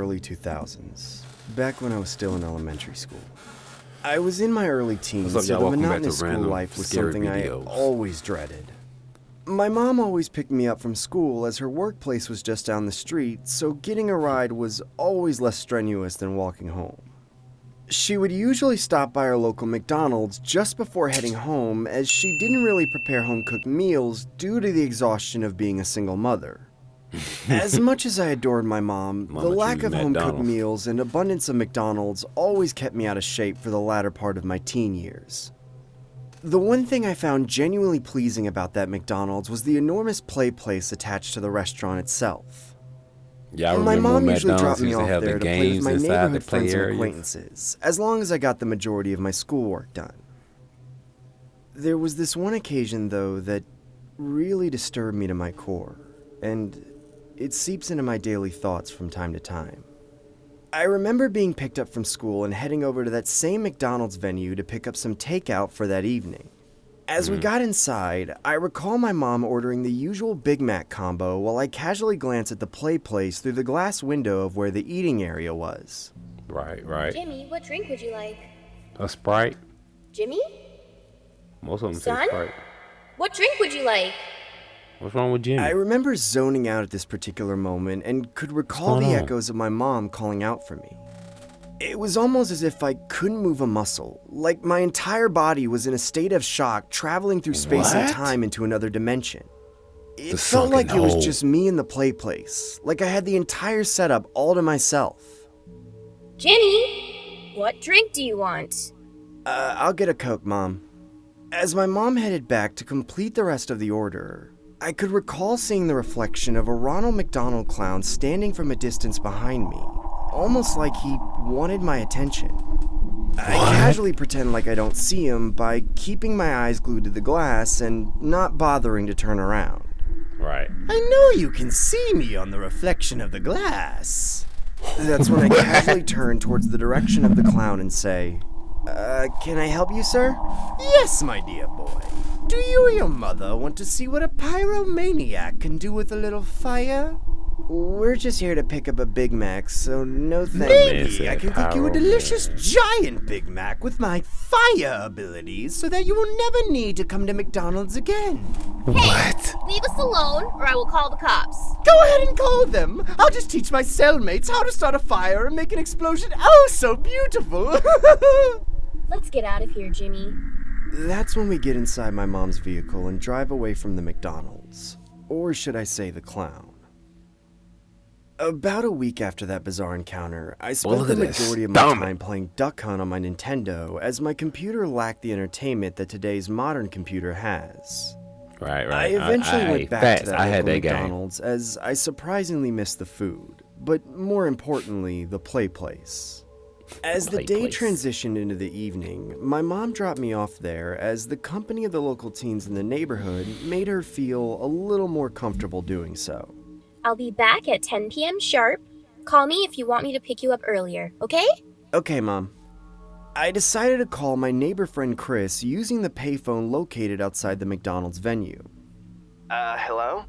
early 2000s, back when I was still in elementary school. I was in my early teens, so the monotonous school life was something I always dreaded. My mom always picked me up from school as her workplace was just down the street, so getting a ride was always less strenuous than walking home. She would usually stop by our local McDonald's just before heading home, as she didn't really prepare home-cooked meals due to the exhaustion of being a single mother. As much as I adored my mom, the lack of home-cooked meals and abundance of McDonald's always kept me out of shape for the latter part of my teen years. The one thing I found genuinely pleasing about that McDonald's was the enormous play place attached to the restaurant itself. Yeah, my mom usually dropped me off there to play with my neighborhood friends and acquaintances, as long as I got the majority of my schoolwork done. There was this one occasion, though, that really disturbed me to my core, and it seeps into my daily thoughts from time to time. I remember being picked up from school and heading over to that same McDonald's venue to pick up some takeout for that evening. As we got inside, I recall my mom ordering the usual Big Mac combo while I casually glanced at the play place through the glass window of where the eating area was. Right. Jimmy, what drink would you like? A Sprite. Jimmy? Most of them Son? say Sprite. What drink would you like? What's wrong with Jimmy? I remember zoning out at this particular moment and could recall the echoes of my mom calling out for me. It was almost as if I couldn't move a muscle, like my entire body was in a state of shock traveling through space and time into another dimension. It felt like it was just me in the play place, like I had the entire setup all to myself. Jenny, what drink do you want? I'll get a Coke, Mom. As my mom headed back to complete the rest of the order, I could recall seeing the reflection of a Ronald McDonald clown standing from a distance behind me, almost like he wanted my attention. I casually pretend like I don't see him by keeping my eyes glued to the glass and not bothering to turn around. Right. I know you can see me on the reflection of the glass. That's when I casually turn towards the direction of the clown and say, can I help you, sir? Yes, my dear boy. Do you or your mother want to see what a pyromaniac can do with a little fire? We're just here to pick up a Big Mac, so no thanks. Maybe I can cook you a delicious giant Big Mac with my fire abilities so that you will never need to come to McDonald's again. Hey, leave us alone or I will call the cops. Go ahead and call them. I'll just teach my cellmates how to start a fire and make an explosion oh so beautiful. Let's get out of here, Jimmy. That's when we get inside my mom's vehicle and drive away from the McDonald's. Or should I say the clown. About a week after that bizarre encounter, I spent the majority of my time playing Duck Hunt on my Nintendo, as my computer lacked the entertainment that today's modern computer has. Right. I eventually went back to that local McDonald's, as I surprisingly missed the food, but more importantly, the play place. As the day transitioned into the evening, my mom dropped me off there as the company of the local teens in the neighborhood made her feel a little more comfortable doing so. I'll be back at 10 p.m. sharp. Call me if you want me to pick you up earlier, okay? Okay, Mom. I decided to call my neighbor friend Chris using the payphone located outside the McDonald's venue. Hello?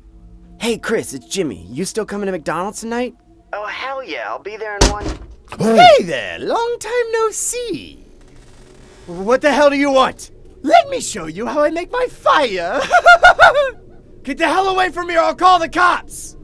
Hey, Chris, it's Jimmy. You still coming to McDonald's tonight? Oh, hell yeah, I'll be there in one... Hey there, long time no see. What the hell do you want? Let me show you how I make my fire. Get the hell away from me or I'll call the cops.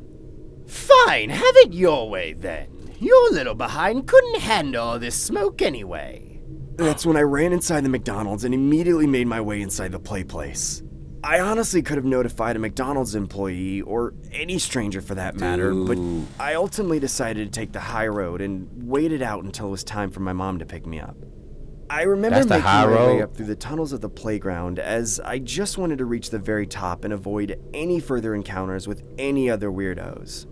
Fine, have it your way then. Your little behind couldn't handle all this smoke anyway. That's when I ran inside the McDonald's and immediately made my way inside the play place. I honestly could have notified a McDonald's employee, or any stranger for that matter, but I ultimately decided to take the high road and waited out until it was time for my mom to pick me up. I remember making my way up through the tunnels of the playground, as I just wanted to reach the very top and avoid any further encounters with any other weirdos.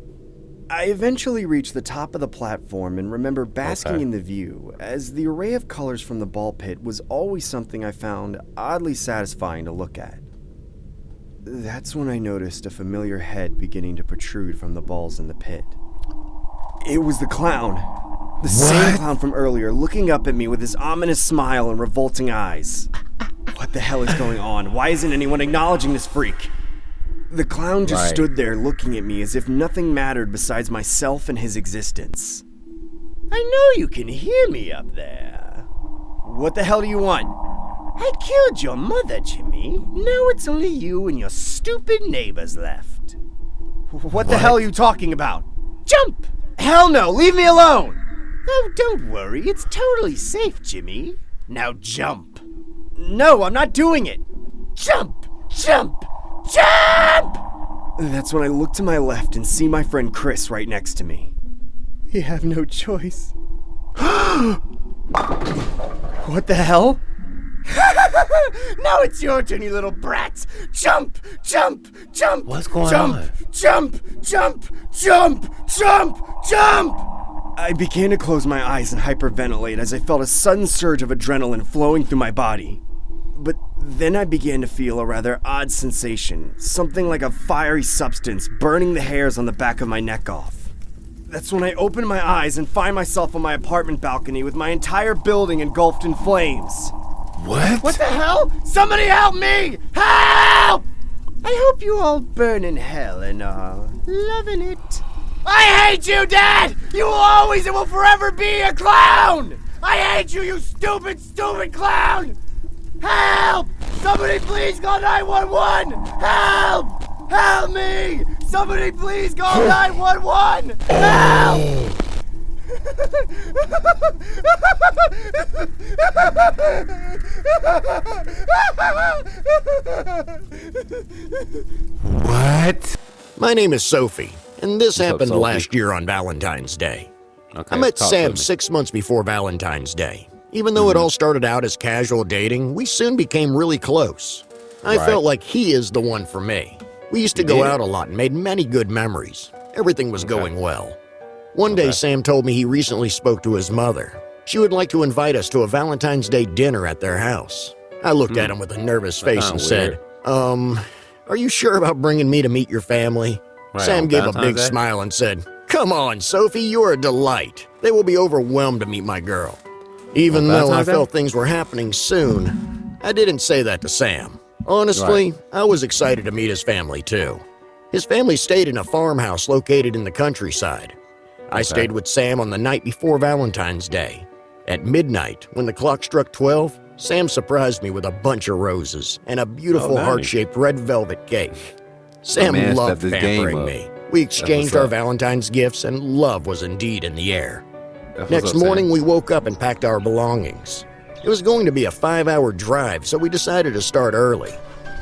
I eventually reached the top of the platform and remember basking in the view, as the array of colors from the ball pit was always something I found oddly satisfying to look at. That's when I noticed a familiar head beginning to protrude from the balls in the pit. It was the clown. The same clown from earlier, looking up at me with his ominous smile and revolting eyes. What the hell is going on? Why isn't anyone acknowledging this freak? The clown just stood there looking at me as if nothing mattered besides myself and his existence. I know you can hear me up there. What the hell do you want? I killed your mother, Jimmy. Now it's only you and your stupid neighbors left. What the hell are you talking about? Jump! Hell no, leave me alone! Oh, don't worry, it's totally safe, Jimmy. Now jump. No, I'm not doing it. Jump! Jump! Jump! That's when I look to my left and see my friend Chris right next to me. We have no choice. What the hell? Now it's your turn, you little brats! Jump! Jump! Jump! What's going jump, on? Jump! Jump! Jump! Jump! Jump! I began to close my eyes and hyperventilate as I felt a sudden surge of adrenaline flowing through my body. But then I began to feel a rather odd sensation, something like a fiery substance burning the hairs on the back of my neck off. That's when I opened my eyes and find myself on my apartment balcony with my entire building engulfed in flames. What? What the hell? Somebody help me! Help! I hope you all burn in hell and are loving it. I hate you, Dad! You will always and will forever be a clown! I hate you, you stupid, stupid clown! Help! Somebody please call 911! Help! Help me! Somebody please call 911! Help! What? My name is Sophie, and this What's up, happened Sophie? last year on Valentine's Day. Okay, I met talk to Sam me. 6 months before Valentine's Day. Even though it all started out as casual dating, we soon became really close. I Right. felt like he is the one for me. We used to You go did? out a lot and made many good memories. Everything was going well. One day, Okay. Sam told me he recently spoke to his mother. She would like to invite us to a Valentine's Day dinner at their house. I looked at him with a nervous That face and kinda said, are you sure about bringing me to meet your family? Right, Sam on gave a Valentine's big Day? smile and said, Come on, Sophie, you're a delight. They will be overwhelmed to meet my girl. Even On though I Valentine's Day? felt things were happening soon, I didn't say that to Sam. Honestly, I was excited to meet his family too. His family stayed in a farmhouse located in the countryside. I stayed with Sam on the night before Valentine's Day. At midnight, when the clock struck 12, Sam surprised me with a bunch of roses and a beautiful nice. heart-shaped red velvet cake. Sam man loved stepped his game pampering up. me. We exchanged our up. Valentine's gifts, and love was indeed in the air. That's what's Next up, Sam. morning, we woke up and packed our belongings. It was going to be a 5-hour drive, so we decided to start early.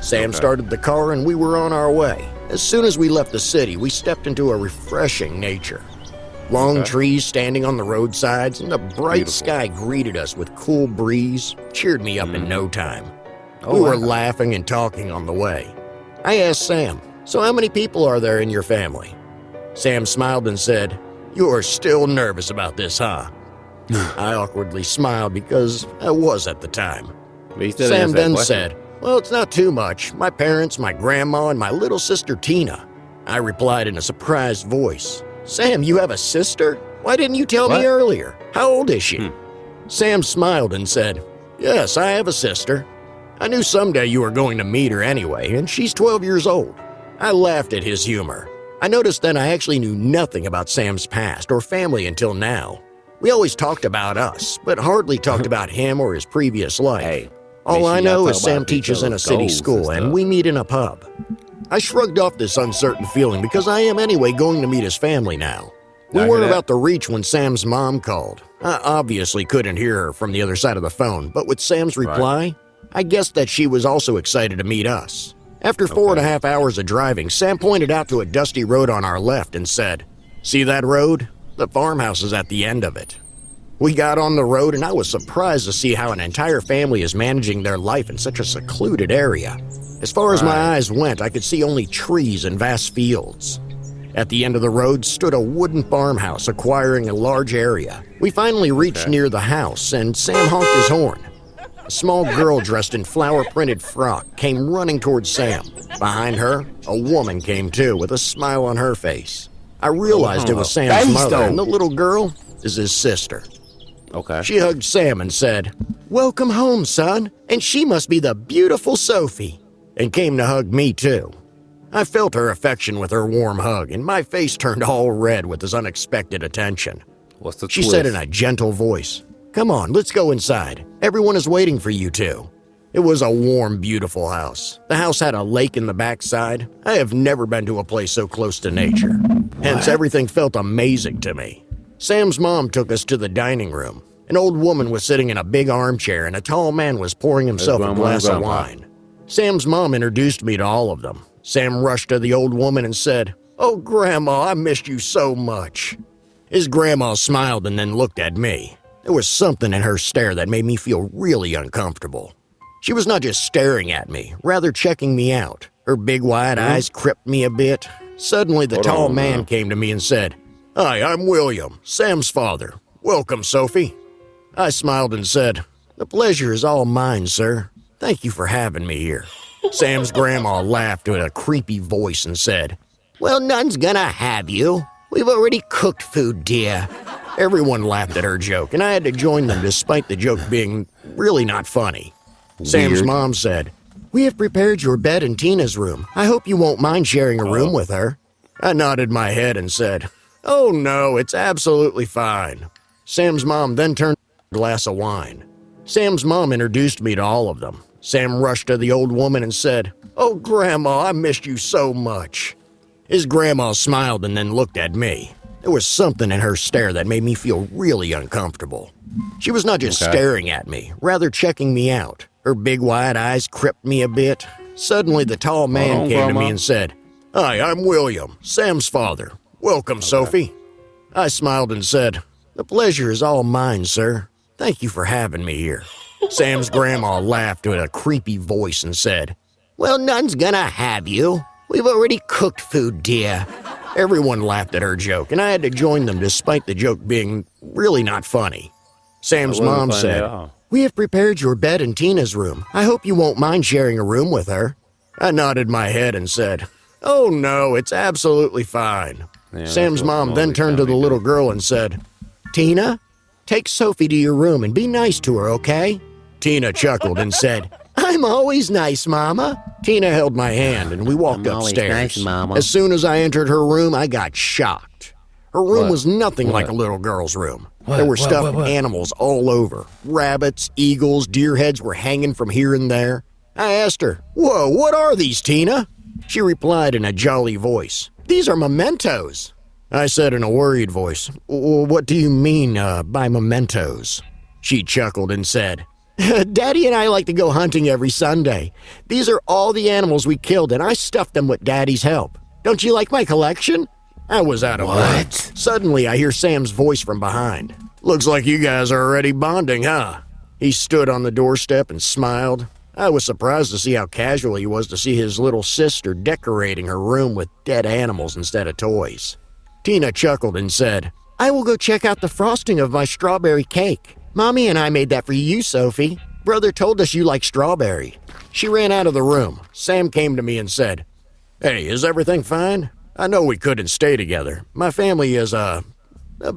Sam Okay. started the car, and we were on our way. As soon as we left the city, we stepped into a refreshing nature. Long Okay. trees standing on the roadsides, and a bright Beautiful. sky greeted us with cool breeze, cheered me up in no time. Oh, We were wow. laughing and talking on the way. I asked Sam, So how many people are there in your family? Sam smiled and said, You're still nervous about this, huh? I awkwardly smiled because I was at the time. But he still Sam answered that then question. said, Well, it's not too much. My parents, my grandma, and my little sister Tina. I replied in a surprised voice, Sam, you have a sister? Why didn't you tell What? me earlier? How old is she? Hmm. Sam smiled and said, Yes, I have a sister. I knew someday you were going to meet her anyway, and she's 12 years old. I laughed at his humor. I noticed that I actually knew nothing about Sam's past or family until now. We always talked about us, but hardly talked about him or his previous life. Hey, All make I sure know y'all is talk about Sam teaches each in a other's city goals and school, and stuff. we meet in a pub. I shrugged off this uncertain feeling because I am anyway going to meet his family now. We I hear weren't that. about to reach when Sam's mom called. I obviously couldn't hear her from the other side of the phone, but with Sam's reply, I guessed that she was also excited to meet us. After 4.5 hours of driving, Sam pointed out to a dusty road on our left and said, See that road? The farmhouse is at the end of it. We got on the road, and I was surprised to see how an entire family is managing their life in such a secluded area. As far as my eyes went, I could see only trees and vast fields. At the end of the road stood a wooden farmhouse acquiring a large area. We finally reached near the house, and Sam honked his horn. A small girl dressed in flower-printed frock came running towards Sam. Behind her, a woman came too, with a smile on her face. I realized it was Sam's mother, and the little girl is his sister. Okay. She hugged Sam and said, Welcome home, son, and she must be the beautiful Sophie, and came to hug me too. I felt her affection with her warm hug, and my face turned all red with this unexpected attention. What's the She twist? said in a gentle voice, "Come on, let's go inside. Everyone is waiting for you two." It was a warm, beautiful house. The house had a lake in the backside. I have never been to a place so close to nature. Hence, everything felt amazing to me. Sam's mom took us to the dining room. An old woman was sitting in a big armchair and a tall man was pouring himself a Grandma and glass of Grandpa. wine. Sam's mom introduced me to all of them. Sam rushed to the old woman and said, "Oh, Grandma, I missed you so much." His grandma smiled and then looked at me. There was something in her stare that made me feel really uncomfortable. She was not just staring at me, rather checking me out. Her big wide eyes crept me a bit. Suddenly, the tall man came to me and said, "Hi, I'm William, Sam's father. Welcome, Sophie." I smiled and said, "The pleasure is all mine, sir. Thank you for having me here." Sam's grandma laughed with a creepy voice and said, "Well, none's gonna have you. We've already cooked food, dear." Everyone laughed at her joke, and I had to join them despite the joke being really not funny. Sam's mom said, "We have prepared your bed in Tina's room. I hope you won't mind sharing a room with her." I nodded my head and said, "Oh no, it's absolutely fine." Sam's mom then turned to a glass of wine. Sam's mom introduced me to all of them. Sam rushed to the old woman and said, "Oh, Grandma, I missed you so much." His grandma smiled and then looked at me. There was something in her stare that made me feel really uncomfortable. She was not just staring at me, rather checking me out. Her big wide eyes crept me a bit. Suddenly, the tall man came to me and said, "Hi, I'm William, Sam's father. Welcome, Sophie." I smiled and said, "The pleasure is all mine, sir. Thank you for having me here." Sam's grandma laughed with a creepy voice and said, "Well, none's gonna have you. We've already cooked food, dear." Everyone laughed at her joke, and I had to join them despite the joke being really not funny. Sam's mom said, "We have prepared your bed in Tina's room. I hope you won't mind sharing a room with her." I nodded my head and said, "Oh no, it's absolutely fine." Sam's mom then turned to the little girl and said, "Tina, take Sophie to your room and be nice to her, okay?" Tina chuckled and said, "I'm always nice, Mama." Tina held my hand and we walked upstairs. Nice, Mama. As soon as I entered her room, I got shocked. Her room was nothing like a little girl's room. There were stuffed animals all over. Rabbits, eagles, deer heads were hanging from here and there. I asked her, "Whoa, what are these, Tina?" She replied in a jolly voice, "These are mementos." I said in a worried voice, "What do you mean by mementos?" She chuckled and said, "Daddy and I like to go hunting every Sunday. These are all the animals we killed, and I stuffed them with Daddy's help. Don't you like my collection?" I was out of words. Suddenly, I hear Sam's voice from behind. "Looks like you guys are already bonding, huh?" He stood on the doorstep and smiled. I was surprised to see how casual he was to see his little sister decorating her room with dead animals instead of toys. Tina chuckled and said, "I will go check out the frosting of my strawberry cake. Mommy and I made that for you, Sophie. Brother told us you like strawberry." She ran out of the room. Sam came to me and said, "Hey, is everything fine? I know we couldn't stay together. My family is, a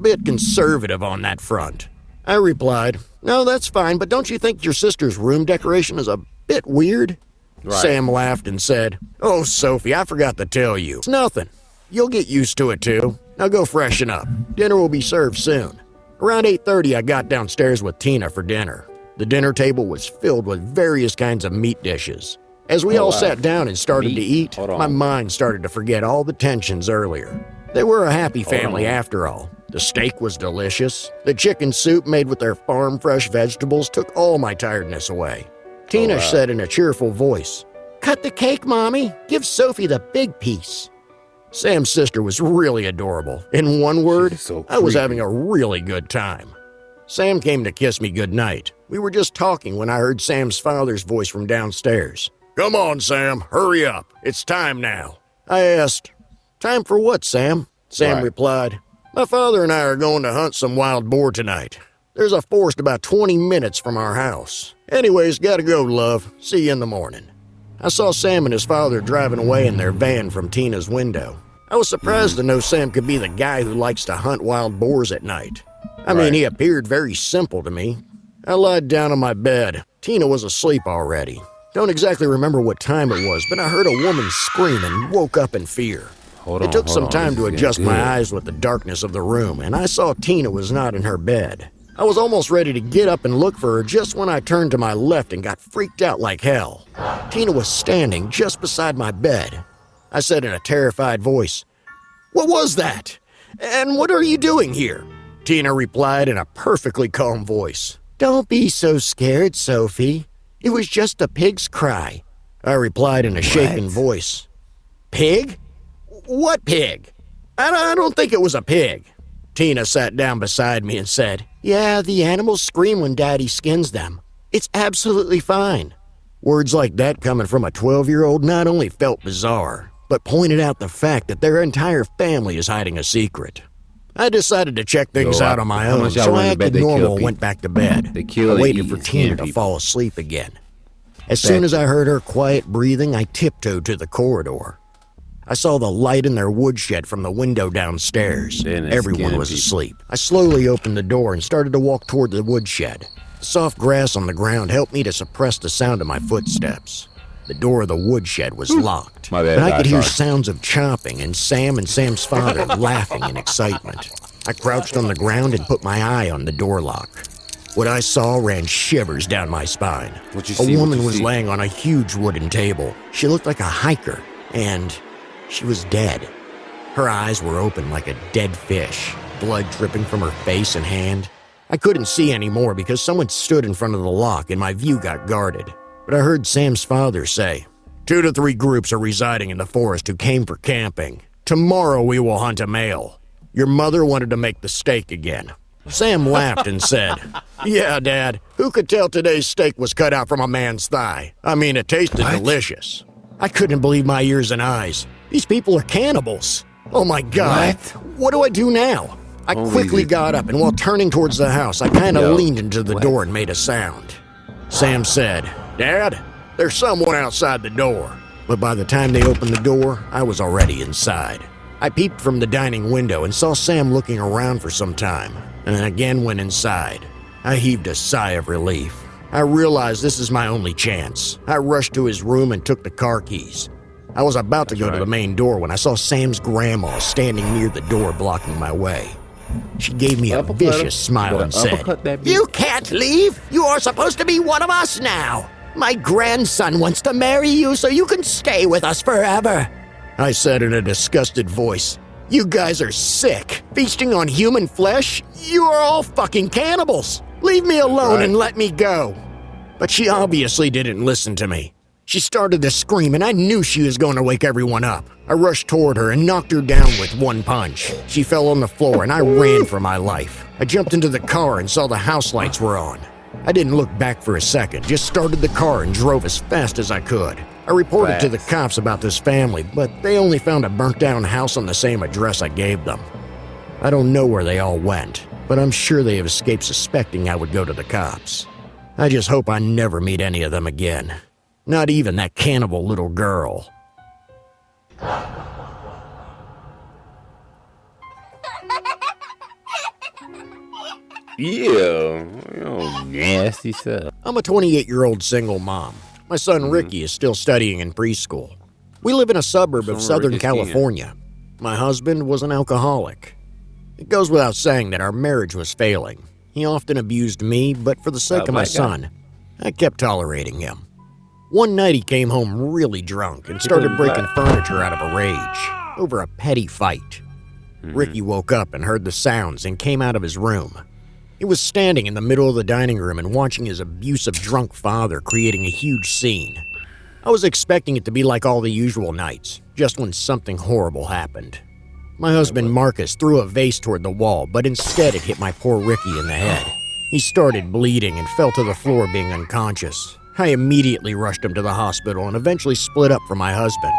bit conservative on that front." I replied, "No, that's fine, but don't you think your sister's room decoration is a bit weird?" Sam laughed and said, "Oh, Sophie, I forgot to tell you. It's nothing. You'll get used to it too. Now go freshen up. Dinner will be served soon." Around 8:30, I got downstairs with Tina for dinner. The dinner table was filled with various kinds of meat dishes. As we all sat down and started to eat, my mind started to forget all the tensions earlier. They were a happy family after all. The steak was delicious. The chicken soup made with their farm-fresh vegetables took all my tiredness away. Tina said in a cheerful voice, "Cut the cake, Mommy. Give Sophie the big piece." Sam's sister was really adorable. In one word, I was having a really good time. Sam came to kiss me goodnight. We were just talking when I heard Sam's father's voice from downstairs. "Come on, Sam, hurry up. It's time now." I asked, "Time for what, Sam?" Sam replied, "My father and I are going to hunt some wild boar tonight. There's a forest about 20 minutes from our house. Anyways, gotta go, love. See you in the morning." I saw Sam and his father driving away in their van from Tina's window. I was surprised to know Sam could be the guy who likes to hunt wild boars at night. I mean, he appeared very simple to me. I lied down on my bed. Tina was asleep already. Don't exactly remember what time it was, but I heard a woman scream and woke up in fear. It took some time to This is adjust getting my good. eyes with the darkness of the room, and I saw Tina was not in her bed. I was almost ready to get up and look for her just when I turned to my left and got freaked out like hell. Tina was standing just beside my bed. I said in a terrified voice, "What was that? And what are you doing here?" Tina replied in a perfectly calm voice, "Don't be so scared, Sophie. It was just a pig's cry." I replied in a shaken voice, "Pig? What pig? I don't think it was a pig." Tina sat down beside me and said, "Yeah, the animals scream when Daddy skins them. It's absolutely fine." Words like that coming from a 12-year-old not only felt bizarre, but pointed out the fact that their entire family is hiding a secret. I decided to check things out on my how own, much y'all so I willing to bet acted they kill normal and people? went back to bed. They kill I and waited eat for and Tina skin to people. fall asleep again. As soon as I heard her quiet breathing, I tiptoed to the corridor. I saw the light in their woodshed from the window downstairs. Then they Everyone skin was people. asleep. I slowly opened the door and started to walk toward the woodshed. The soft grass on the ground helped me to suppress the sound of my footsteps. The door of the woodshed was locked, My bad, but I could hear sorry. sounds of chopping and Sam and Sam's father laughing in excitement. I crouched on the ground and put my eye on the door lock. What I saw ran shivers down my spine. What you A see? What woman you was see? laying on a huge wooden table. She looked like a hiker, and she was dead. Her eyes were open like a dead fish, blood dripping from her face and hand. I couldn't see anymore because someone stood in front of the lock and my view got guarded. But I heard Sam's father say, 2 to 3 groups are residing in the forest who came for camping. Tomorrow we will hunt a male. Your mother wanted to make the steak again." Sam laughed and said, "Yeah, Dad, who could tell today's steak was cut out from a man's thigh? I mean, it tasted delicious." I couldn't believe my ears and eyes. These people are cannibals. Oh my God. What do I do now? I Holy quickly shit. got up, and while turning towards the house, I kind Yo, of leaned into the what? door and made a sound. Sam said, "Dad, there's someone outside the door." But by the time they opened the door, I was already inside. I peeped from the dining window and saw Sam looking around for some time, and then again went inside. I heaved a sigh of relief. I realized this is my only chance. I rushed to his room and took the car keys. I was about to go to the main door when I saw Sam's grandma standing near the door blocking my way. She gave me a Uppercut him. vicious smile You and better said, uppercut that bitch. "You can't leave. You are supposed to be one of us now. My grandson wants to marry you so you can stay with us forever." I said in a disgusted voice, "You guys are sick. Feasting on human flesh? You are all fucking cannibals. Leave me alone and let me go." But she obviously didn't listen to me. She started to scream, and I knew she was going to wake everyone up. I rushed toward her and knocked her down with one punch. She fell on the floor, and I ran for my life. I jumped into the car and saw the house lights were on. I didn't look back for a second, just started the car and drove as fast as I could. I reported to the cops about this family, but they only found a burnt-down house on the same address I gave them. I don't know where they all went, but I'm sure they have escaped suspecting I would go to the cops. I just hope I never meet any of them again. Not even that cannibal little girl. Yeah, nasty stuff. I'm a 28-year-old single mom. My son Ricky is still studying in preschool. We live in a suburb of Southern Ricky's king. California. My husband was an alcoholic. It goes without saying that our marriage was failing. He often abused me, but for the sake of my black guy. son, I kept tolerating him. One night he came home really drunk and started breaking furniture out of a rage over a petty fight. Ricky woke up and heard the sounds and came out of his room. He was standing in the middle of the dining room and watching his abusive drunk father creating a huge scene. I was expecting it to be like all the usual nights, just when something horrible happened. My husband Marcus threw a vase toward the wall, but instead it hit my poor Ricky in the head. He started bleeding and fell to the floor being unconscious. I immediately rushed him to the hospital and eventually split up from my husband.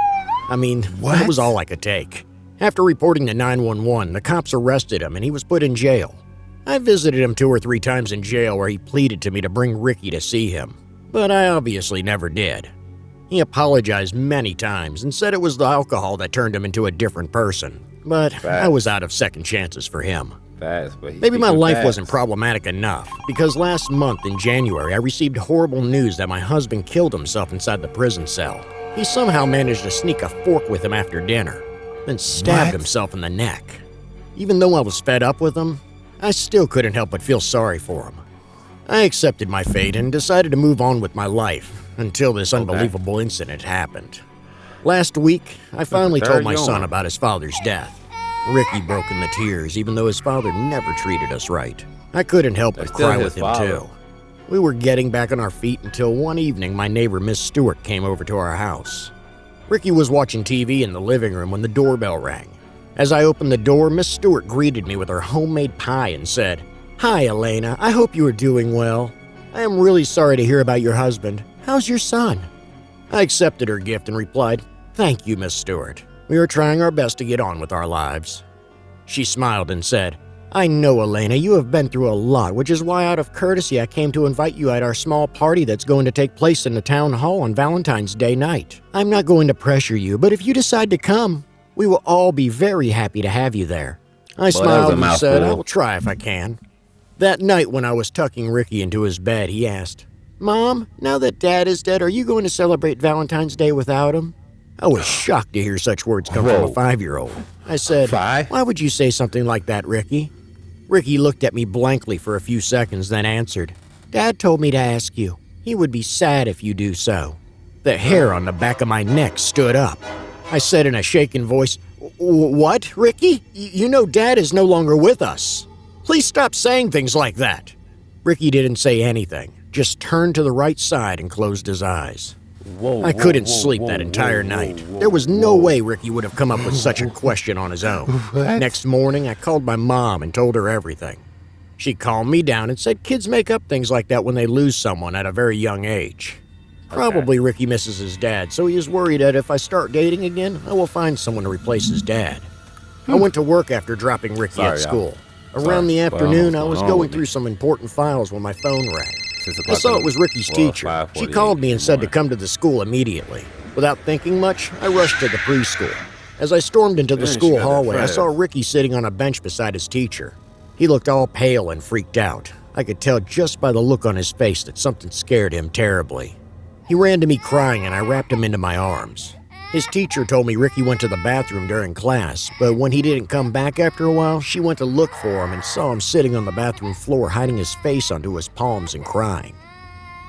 I mean, that was all I could take. After reporting to 911, the cops arrested him and he was put in jail. I visited him 2 or 3 times in jail where he pleaded to me to bring Ricky to see him, but I obviously never did. He apologized many times and said it was the alcohol that turned him into a different person, but I was out of second chances for him. Fast, but Maybe my life wasn't problematic enough, because last month in January I received horrible news that my husband killed himself inside the prison cell. He somehow managed to sneak a fork with him after dinner. then stabbed himself in the neck. Even though I was fed up with him, I still couldn't help but feel sorry for him. I accepted my fate and decided to move on with my life until this unbelievable incident happened. Last week, I finally told my son about his father's death. Ricky broke into tears even though his father never treated us right. I couldn't help but cry with him too. We were getting back on our feet until one evening my neighbor Miss Stewart came over to our house. Ricky was watching TV in the living room when the doorbell rang. As I opened the door, Miss Stewart greeted me with her homemade pie and said, "Hi, Elena. I hope you are doing well. I am really sorry to hear about your husband. How's your son?" I accepted her gift and replied, "Thank you, Miss Stewart. We are trying our best to get on with our lives." She smiled and said, "I know, Elena, you have been through a lot, which is why out of courtesy I came to invite you at our small party that's going to take place in the town hall on Valentine's Day night. I'm not going to pressure you, but if you decide to come, we will all be very happy to have you there." I smiled and said, "I will try if I can." That night when I was tucking Ricky into his bed, he asked, "Mom, now that Dad is dead, are you going to celebrate Valentine's Day without him?" I was shocked to hear such words come from a 5-year-old. I said, "Why would you say something like that, Ricky?" Ricky looked at me blankly for a few seconds, then answered, "Dad told me to ask you. He would be sad if you do so." The hair on the back of my neck stood up. I said in a shaken voice, "What, Ricky? You know Dad is no longer with us. Please stop saying things like that." Ricky didn't say anything, just turned to the right side and closed his eyes. I couldn't sleep that entire night. There was no way Ricky would have come up with such a question on his own. Next morning, I called my mom and told her everything. She calmed me down and said kids make up things like that when they lose someone at a very young age. Probably Ricky misses his dad, so he is worried that if I start dating again, I will find someone to replace his dad. I went to work after dropping Ricky at school. Around the afternoon, I was going through some important files when my phone rang. I saw it was Ricky's teacher. She called me and said to come to the school immediately. Without thinking much, I rushed to the preschool. As I stormed into the school hallway, I saw Ricky sitting on a bench beside his teacher. He looked all pale and freaked out. I could tell just by the look on his face that something scared him terribly. He ran to me crying and I wrapped him into my arms. His teacher told me Ricky went to the bathroom during class, but when he didn't come back after a while, she went to look for him and saw him sitting on the bathroom floor hiding his face onto his palms and crying.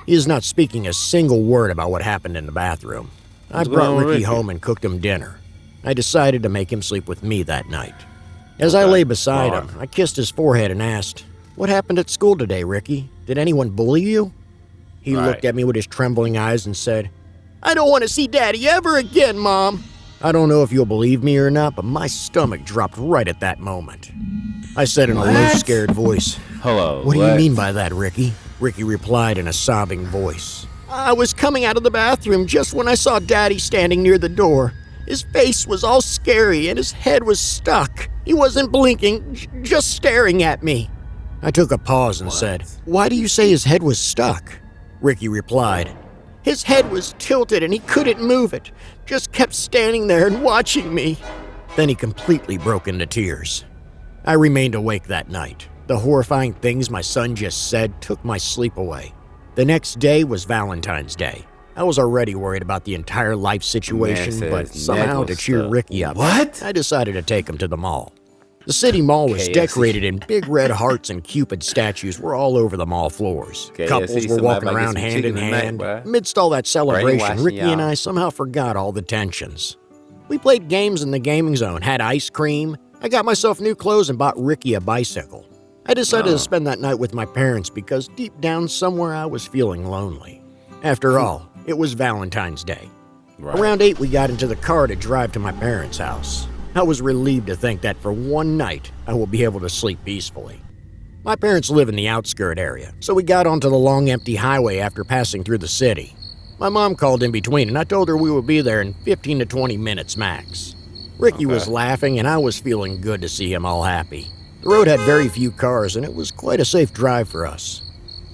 He is not speaking a single word about what happened in the bathroom. I brought Ricky home and cooked him dinner. I decided to make him sleep with me that night. As I lay beside him, I kissed his forehead and asked, "What happened at school today, Ricky? Did anyone bully you?" He looked at me with his trembling eyes and said, "I don't want to see Daddy ever again, Mom." I don't know if you'll believe me or not, but my stomach dropped right at that moment. I said in a low, scared voice, "What do you mean by that, Ricky?" Ricky replied in a sobbing voice, "I was coming out of the bathroom just when I saw Daddy standing near the door. His face was all scary and his head was stuck. He wasn't blinking, just staring at me." I took a pause and said, "Why do you say his head was stuck?" Ricky replied, "His head was tilted and he couldn't move it, just kept standing there and watching me." Then he completely broke into tears. I remained awake that night. The horrifying things my son just said took my sleep away. The next day was Valentine's Day. I was already worried about the entire life situation, but somehow to cheer Ricky up, I decided to take him to the mall. The city mall was decorated in big red hearts and Cupid statues were all over the mall floors. Couples were walking around hand in hand. Amidst all that celebration, Ricky and I somehow forgot all the tensions. We played games in the gaming zone, had ice cream. I got myself new clothes and bought Ricky a bicycle. I decided to spend that night with my parents because deep down somewhere I was feeling lonely. After all, it was Valentine's Day. Around 8, we got into the car to drive to my parents' house. I was relieved to think that for one night, I will be able to sleep peacefully. My parents live in the outskirt area, so we got onto the long empty highway after passing through the city. My mom called in between and I told her we would be there in 15 to 20 minutes max. Ricky was laughing and I was feeling good to see him all happy. The road had very few cars and it was quite a safe drive for us.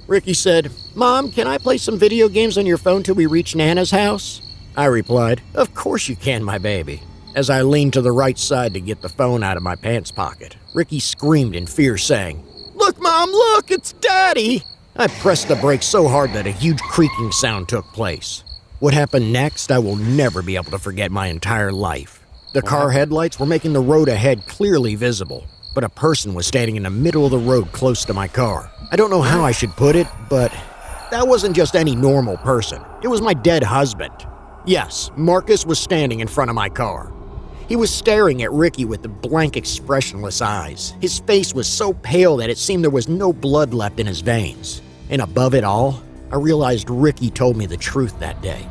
Ricky said, "Mom, can I play some video games on your phone till we reach Nana's house?" I replied, "Of course you can, my baby." As I leaned to the right side to get the phone out of my pants pocket, Ricky screamed in fear, saying, "Look, Mom, look, it's Daddy!" I pressed the brakes so hard that a huge creaking sound took place. What happened next, I will never be able to forget my entire life. The car headlights were making the road ahead clearly visible, but a person was standing in the middle of the road close to my car. I don't know how I should put it, but that wasn't just any normal person. It was my dead husband. Yes, Marcus was standing in front of my car. He was staring at Ricky with the blank, expressionless eyes. His face was so pale that it seemed there was no blood left in his veins. And above it all, I realized Ricky told me the truth that day.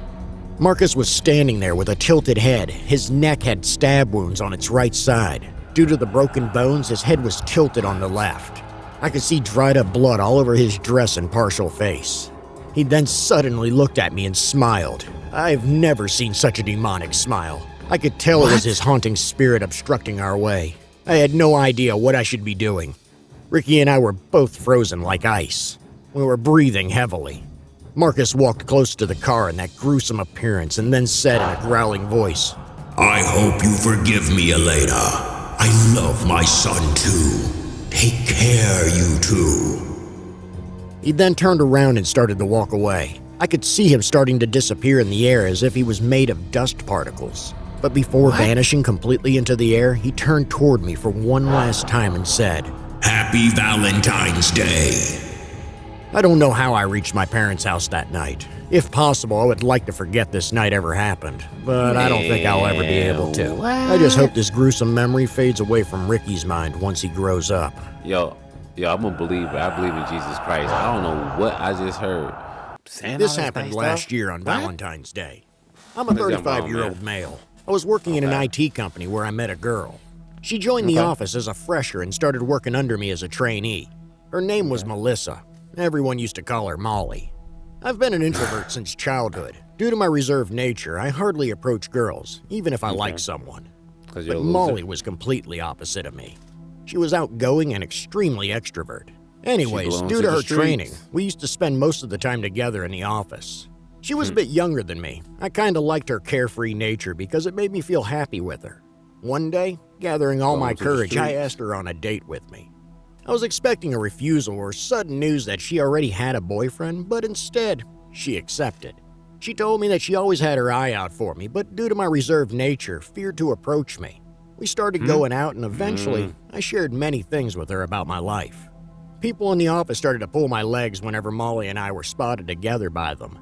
Marcus was standing there with a tilted head. His neck had stab wounds on its right side. Due to the broken bones, his head was tilted on the left. I could see dried up blood all over his dress and partial face. He then suddenly looked at me and smiled. I've never seen such a demonic smile. I could tell it was his haunting spirit obstructing our way. I had no idea what I should be doing. Ricky and I were both frozen like ice. We were breathing heavily. Marcus walked close to the car in that gruesome appearance and then said in a growling voice, "I hope you forgive me, Elena. I love my son too. Take care, you two." He then turned around and started to walk away. I could see him starting to disappear in the air as if he was made of dust particles. But before vanishing completely into the air, he turned toward me for one last time and said, "Happy Valentine's Day." I don't know how I reached my parents' house that night. If possible, I would like to forget this night ever happened, but I don't think I'll ever be able to. I just hope this gruesome memory fades away from Ricky's mind once he grows up. Yo, I'm a believer. I believe in Jesus Christ. I don't know what I just heard. This happened last year on Valentine's Day. I'm a 35-year-old male. I was working in an IT company where I met a girl. She joined the office as a fresher and started working under me as a trainee. Her name was Melissa. Everyone used to call her Molly. I've been an introvert since childhood. Due to my reserved nature, I hardly approach girls, even if I like someone. But Molly was completely opposite of me. She was outgoing and extremely extrovert. Anyways, due to her training, we used to spend most of the time together in the office. She was a bit younger than me. I kinda liked her carefree nature because it made me feel happy with her. One day, gathering all my courage, I asked her on a date with me. I was expecting a refusal or sudden news that she already had a boyfriend, but instead, she accepted. She told me that she always had her eye out for me, but due to my reserved nature, feared to approach me. We started going out, and eventually, I shared many things with her about my life. People in the office started to pull my legs whenever Molly and I were spotted together by them.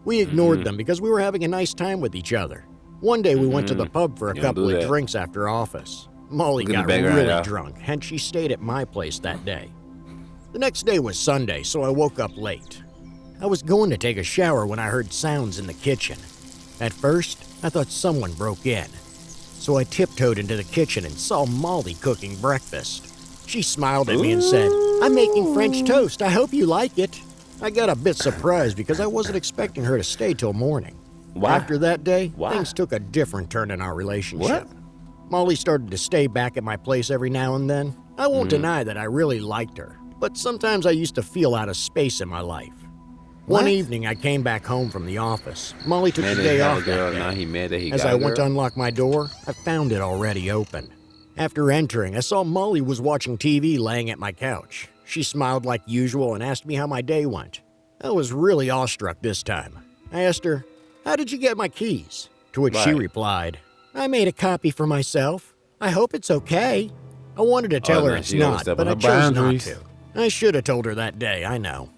We ignored them because we were having a nice time with each other. One day we went to the pub for a couple of drinks after office. Molly got really drunk, hence she stayed at my place that day. The next day was Sunday, so I woke up late. I was going to take a shower when I heard sounds in the kitchen. At first, I thought someone broke in. So I tiptoed into the kitchen and saw Molly cooking breakfast. She smiled at me and said, "I'm making French toast. I hope you like it." I got a bit surprised because I wasn't expecting her to stay till morning. After that day, things took a different turn in our relationship. Molly started to stay back at my place every now and then. I won't deny that I really liked her, but sometimes I used to feel out of space in my life. One evening, I came back home from the office. Molly took the day off that day. As I went to unlock my door, I found it already open. After entering, I saw Molly was watching TV laying at my couch. She smiled like usual and asked me how my day went. I was really awestruck this time. I asked her, "How did you get my keys?" To which she replied, "I made a copy for myself. I hope it's okay." I wanted to tell her it's not, but I chose not to. I should have told her that day, I know.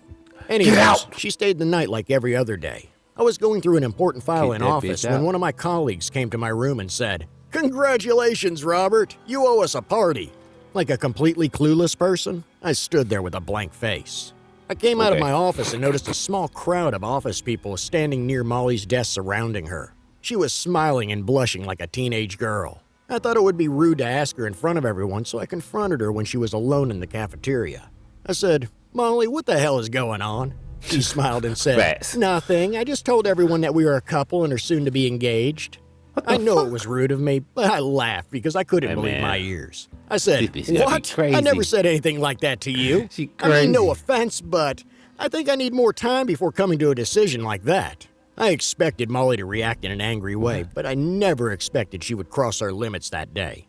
Anyways, she stayed the night like every other day. I was going through an important file in office when one of my colleagues came to my room and said, "Congratulations, Robert. You owe us a party." Like a completely clueless person, I stood there with a blank face. I came out of my office and noticed a small crowd of office people standing near Molly's desk surrounding her. She was smiling and blushing like a teenage girl. I thought it would be rude to ask her in front of everyone, so I confronted her when she was alone in the cafeteria. I said, "Molly, what the hell is going on?" She smiled and said, "Nothing. I just told everyone that we were a couple and are soon to be engaged." I know it was rude of me, but I laughed because I couldn't believe my ears. I said, "What? I never said anything like that to you. I mean, no offense, but I think I need more time before coming to a decision like that." I expected Molly to react in an angry way, but I never expected she would cross our limits that day.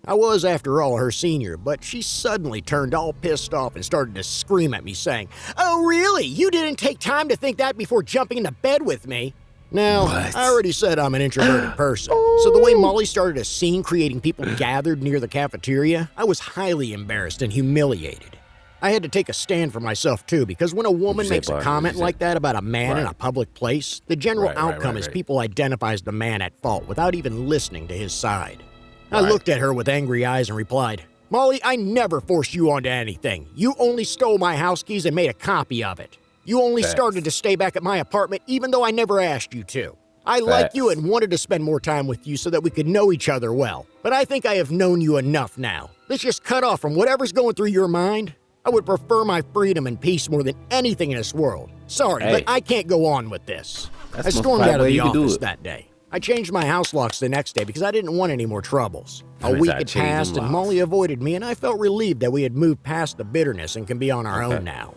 I was, after all, her senior, but she suddenly turned all pissed off and started to scream at me, saying, "Oh, really? You didn't take time to think that before jumping into bed with me?" Now, What? I already said I'm an introverted person, so the way Molly started a scene creating people gathered near the cafeteria, I was highly embarrassed and humiliated. I had to take a stand for myself too, because when a woman makes a comment like that about a man in a public place, the general outcome is people identifies the man at fault without even listening to his side. I looked at her with angry eyes and replied, "Molly, I never forced you onto anything. You only stole my house keys and made a copy of it. You only started to stay back at my apartment even though I never asked you to. I like you and wanted to spend more time with you so that we could know each other well. But I think I have known you enough now. Let's just cut off from whatever's going through your mind. I would prefer my freedom and peace more than anything in this world. Sorry, but I can't go on with this." I stormed out of the office that day. I changed my house locks the next day because I didn't want any more troubles. A week had passed and Molly avoided me, and I felt relieved that we had moved past the bitterness and can be on our own now.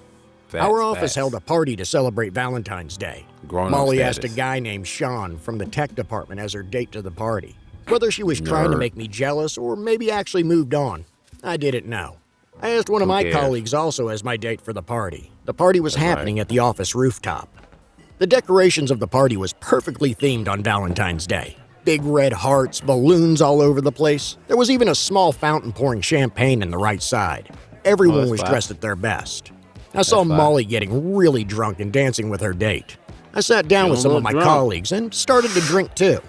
Our office held a party to celebrate Valentine's Day. Molly asked a guy named Sean from the tech department as her date to the party. Whether she was trying to make me jealous or maybe actually moved on, I didn't know. I asked one of my colleagues also as my date for the party. The party was happening at the office rooftop. The decorations of the party was perfectly themed on Valentine's Day. Big red hearts, balloons all over the place. There was even a small fountain pouring champagne in the right side. Everyone was dressed at their best. I saw Molly getting really drunk and dancing with her date. I sat down with some of my colleagues and started to drink too.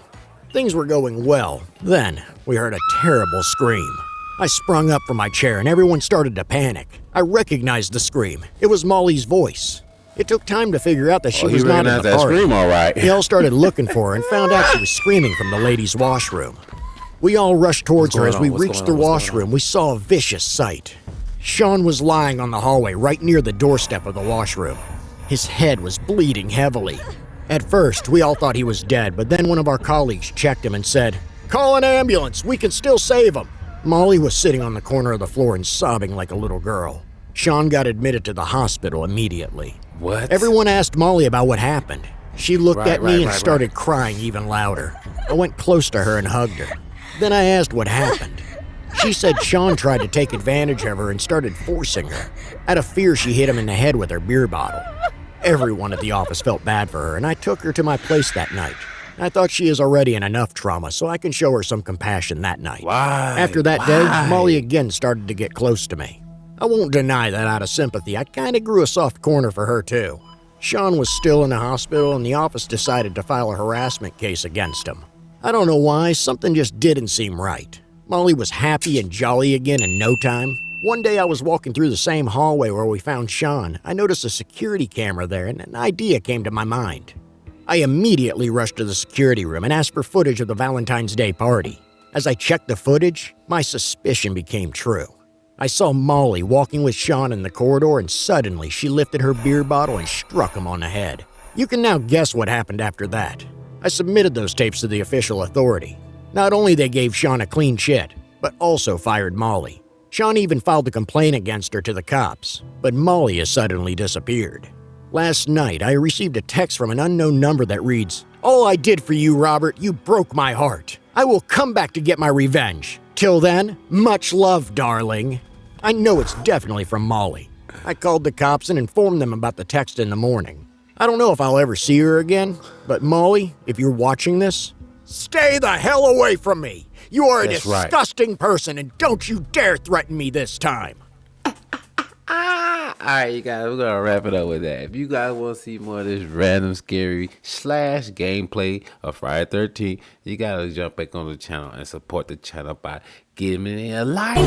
Things were going well. Then we heard a terrible scream. I sprung up from my chair and everyone started to panic. I recognized the scream. It was Molly's voice. It took time to figure out that she was not in the party. Scream, all right. We all started looking for her and found out she was screaming from the ladies' washroom. We all rushed towards her. As we reached the washroom, we saw a vicious sight. Sean was lying on the hallway right near the doorstep of the washroom. His head was bleeding heavily. At first, we all thought he was dead, but then one of our colleagues checked him and said, "Call an ambulance, we can still save him." Molly was sitting on the corner of the floor and sobbing like a little girl. Sean got admitted to the hospital immediately. What? Everyone asked Molly about what happened. She looked at me and started crying even louder. I went close to her and hugged her. Then I asked what happened. She said Sean tried to take advantage of her and started forcing her. Out of fear, she hit him in the head with her beer bottle. Everyone at the office felt bad for her, and I took her to my place that night. I thought she is already in enough trauma, so I can show her some compassion that night. After that day, Molly again started to get close to me. I won't deny that out of sympathy, I kinda grew a soft corner for her too. Sean was still in the hospital and the office decided to file a harassment case against him. I don't know why, something just didn't seem right. Molly was happy and jolly again in no time. One day I was walking through the same hallway where we found Sean. I noticed a security camera there and an idea came to my mind. I immediately rushed to the security room and asked for footage of the Valentine's Day party. As I checked the footage, my suspicion became true. I saw Molly walking with Sean in the corridor and suddenly she lifted her beer bottle and struck him on the head. You can now guess what happened after that. I submitted those tapes to the official authority. Not only they gave Sean a clean chit, but also fired Molly. Sean even filed a complaint against her to the cops, but Molly has suddenly disappeared. Last night, I received a text from an unknown number that reads, "All I did for you, Robert, you broke my heart. I will come back to get my revenge. Till then, much love, darling." I know it's definitely from Molly. I called the cops and informed them about the text in the morning. I don't know if I'll ever see her again, but Molly, if you're watching this, stay the hell away from me. You are a disgusting person and don't you dare threaten me this time. Alright, you guys, we're gonna wrap it up with that. If you guys want to see more of this random, scary / gameplay of Friday 13th, you gotta jump back on the channel and support the channel by giving it a like.